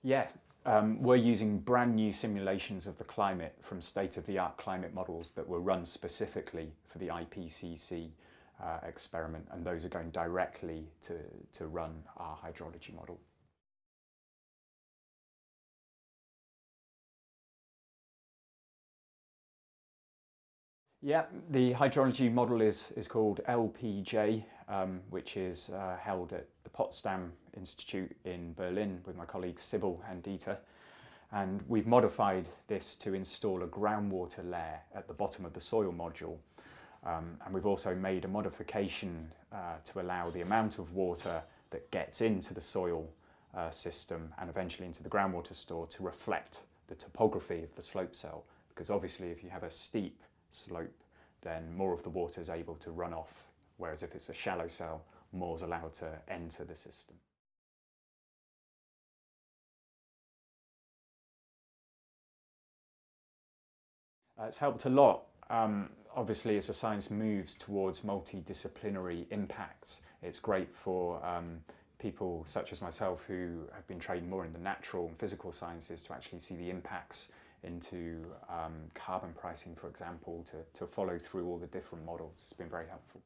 Yeah, we're using brand new simulations of the climate from state-of-the-art climate models that were run specifically for the IPCC experiment, and those are going directly to run our hydrology model. Yeah, the hydrology model is called LPJ, which is held at the Potsdam Institute in Berlin with my colleagues Sybil and Dieter. And we've modified this to install a groundwater layer at the bottom of the soil module. And we've also made a modification to allow the amount of water that gets into the soil system and eventually into the groundwater store to reflect the topography of the slope cell. Because obviously if you have a steep slope, then more of the water is able to run off, whereas if it's a shallow cell, more is allowed to enter the system. It's helped a lot. Obviously, as the science moves towards multidisciplinary impacts, it's great for people such as myself who have been trained more in the natural and physical sciences to actually see the impacts into carbon pricing, for example, to follow through all the different models. It's been very helpful.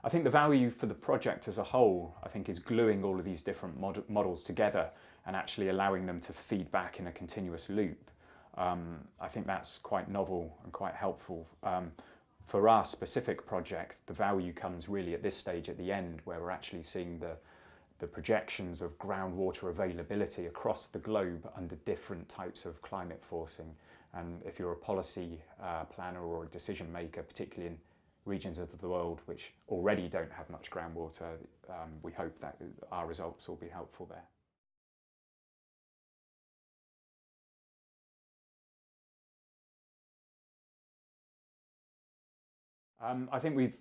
I think the value for the project as a whole, I think, is gluing all of these different models together and actually allowing them to feed back in a continuous loop. I think that's quite novel and quite helpful. For our specific projects, the value comes really at this stage at the end, where we're actually seeing the projections of groundwater availability across the globe under different types of climate forcing. And if you're a policy planner or a decision maker, particularly in regions of the world which already don't have much groundwater, we hope that our results will be helpful there. I think we've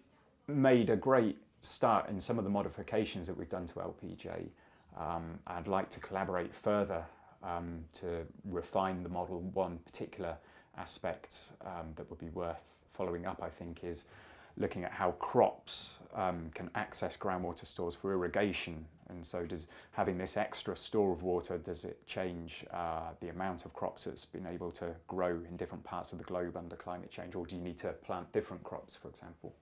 made a great start in some of the modifications that we've done to LPJ. I'd like to collaborate further to refine the model. One particular aspect that would be worth following up, I think, is looking at how crops can access groundwater stores for irrigation. And so does having this extra store of water, does it change the amount of crops that's been able to grow in different parts of the globe under climate change, or do you need to plant different crops, for example?